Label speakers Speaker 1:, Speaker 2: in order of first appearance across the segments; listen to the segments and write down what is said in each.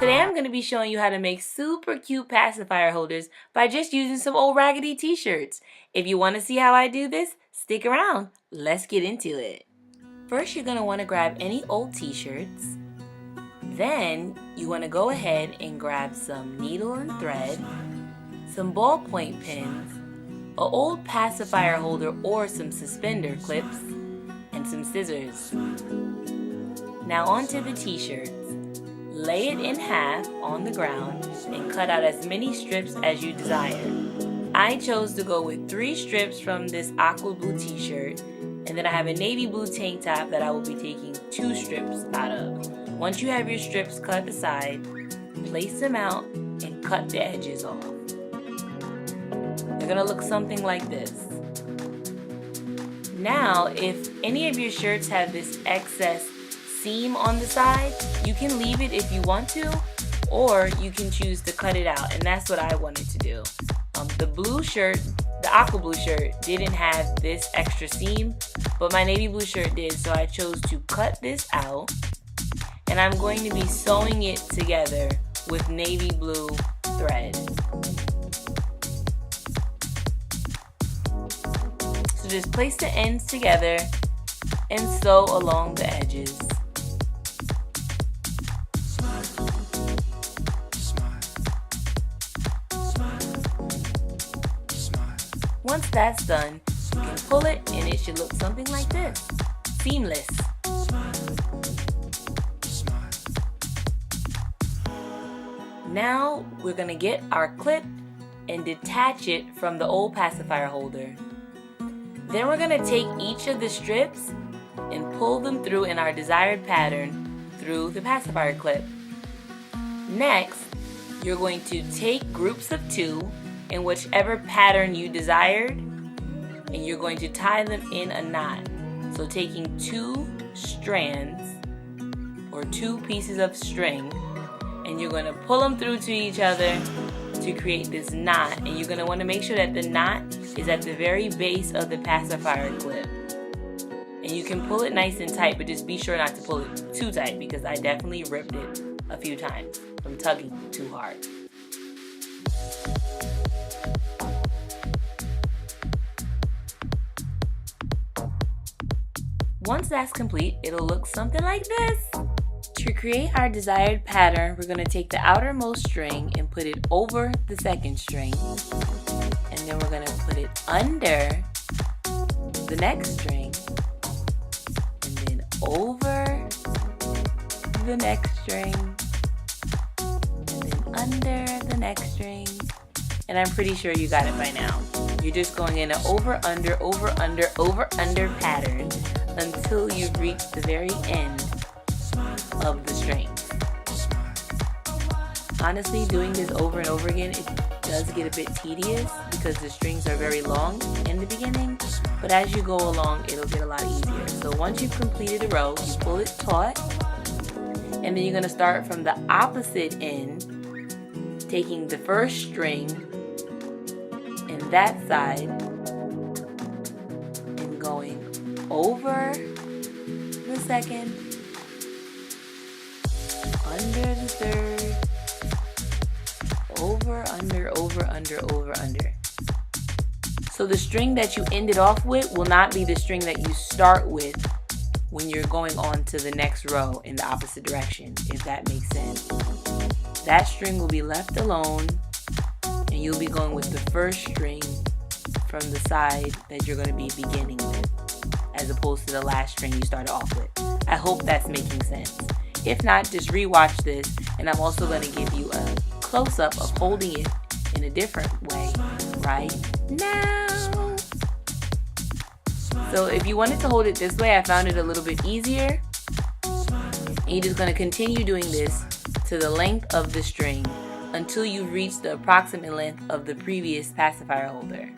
Speaker 1: Today I'm going to be showing you how to make super cute pacifier holders by just using some old raggedy t-shirts. If you want to see how I do this, stick around. Let's get into it. First, you're going to want to grab any old t-shirts. Then you want to go ahead and grab some needle and thread, some ballpoint pins, an old pacifier holder or some suspender clips, and some scissors. Now onto the t-shirts. Lay it in half on the ground and cut out as many strips as you desire. I chose to go with 3 strips from this aqua blue t-shirt, and then I have a navy blue tank top that I will be taking 2 strips out of. Once you have your strips cut aside, place them out and cut the edges off. They're gonna look something like this. Now, if any of your shirts have this excess seam on the side, you can leave it if you want to, or you can choose to cut it out, and that's what I wanted to do. The blue shirt, the aqua blue shirt, didn't have this extra seam, but my navy blue shirt did, so I chose to cut this out, and I'm going to be sewing it together with navy blue thread. So just place the ends together and sew along the edges. Once that's done, you can pull it and it should look something like this. Seamless. Now we're going to get our clip and detach it from the old pacifier holder. Then we're going to take each of the strips and pull them through in our desired pattern through the pacifier clip. Next, you're going to take groups of 2 in whichever pattern you desired, and you're going to tie them in a knot. So taking 2 strands or 2 pieces of string, and you're going to pull them through to each other to create this knot, and you're going to want to make sure that the knot is at the very base of the pacifier clip. And you can pull it nice and tight, but just be sure not to pull it too tight, because I definitely ripped it a few times from tugging too hard. Once that's complete, it'll look something like this. To create our desired pattern, we're going to take the outermost string and put it over the second string. And then we're going to put it under the next string. And then over the next string. And then under the next string. And I'm pretty sure you got it by now. You're just going in an over, under pattern until you reach the very end of the string. Honestly, doing this over and over again, it does get a bit tedious because the strings are very long in the beginning, but as you go along, it'll get a lot easier. So once you've completed a row, you pull it taut, and then you're going to start from the opposite end, taking the first string and that side and going over the second, under the third, over, under. So the string that you ended off with will not be the string that you start with when you're going on to the next row in the opposite direction, if that makes sense. That string will be left alone, and you'll be going with the first string from the side that you're going to be beginning with, as opposed to the last string you started off with. I hope that's making sense. If not, just rewatch this, and I'm also going to give you a close-up of holding it in a different way right now. So if you wanted to hold it this way, I found it a little bit easier. And you're just going to continue doing this to the length of the string until you reach the approximate length of the previous pacifier holder.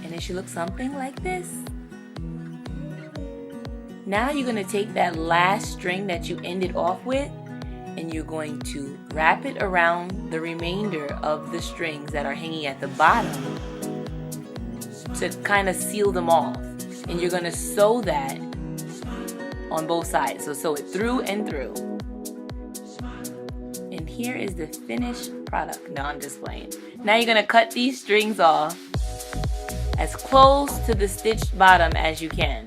Speaker 1: And it should look something like this. Now you're going to take that last string that you ended off with and you're going to wrap it around the remainder of the strings that are hanging at the bottom to kind of seal them off. And you're going to sew that on both sides. So sew it through and through. And here is the finished product. No, I'm just playing. Now you're going to cut these strings off as close to the stitched bottom as you can.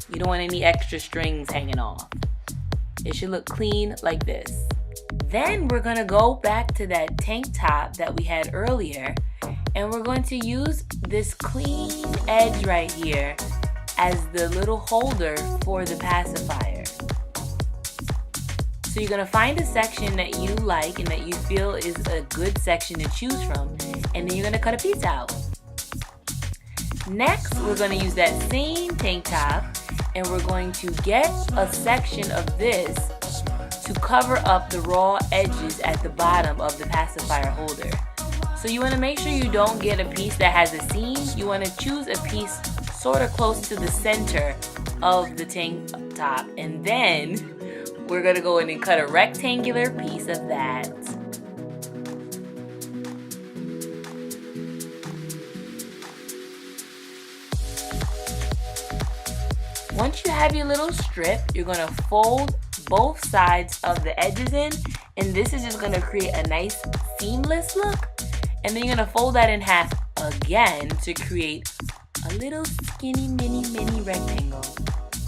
Speaker 1: You don't want any extra strings hanging off. It should look clean like this. Then we're going to go back to that tank top that we had earlier, and we're going to use this clean edge right here as the little holder for the pacifier. So you're going to find a section that you like and that you feel is a good section to choose from, and then you're going to cut a piece out. Next, we're going to use that same tank top, and we're going to get a section of this to cover up the raw edges at the bottom of the pacifier holder. So you want to make sure you don't get a piece that has a seam. You want to choose a piece sort of close to the center of the tank top, and then we're going to go in and cut a rectangular piece of that. Once you have your little strip, you're going to fold both sides of the edges in, and this is just going to create a nice seamless look. And then you're going to fold that in half again to create a little skinny mini rectangle.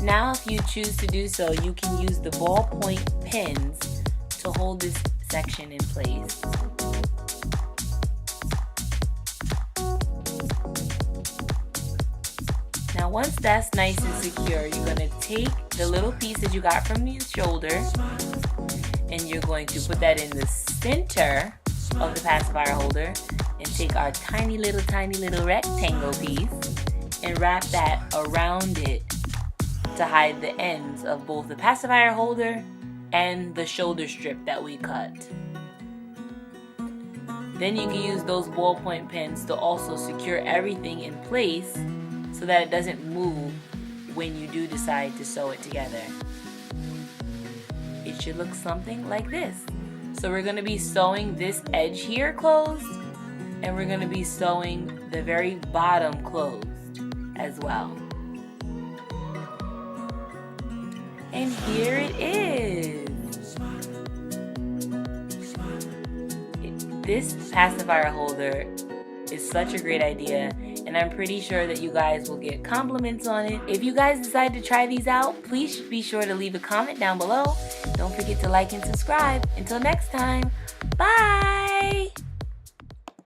Speaker 1: Now if you choose to do so, you can use the ballpoint pins to hold this section in place. Now once that's nice and secure, you're going to take the little piece that you got from the shoulder, and you're going to put that in the center of the pacifier holder, and take our tiny little rectangle piece and wrap that around it to hide the ends of both the pacifier holder and the shoulder strip that we cut. Then you can use those ballpoint pins to also secure everything in place so that it doesn't move when you do decide to sew it together. It should look something like this. So we're going to be sewing this edge here closed, and we're going to be sewing the very bottom closed as well. And here it is. This pacifier holder is such a great idea, and I'm pretty sure that you guys will get compliments on it. If you guys decide to try these out, please be sure to leave a comment down below. Don't forget to like and subscribe. Until next time, bye!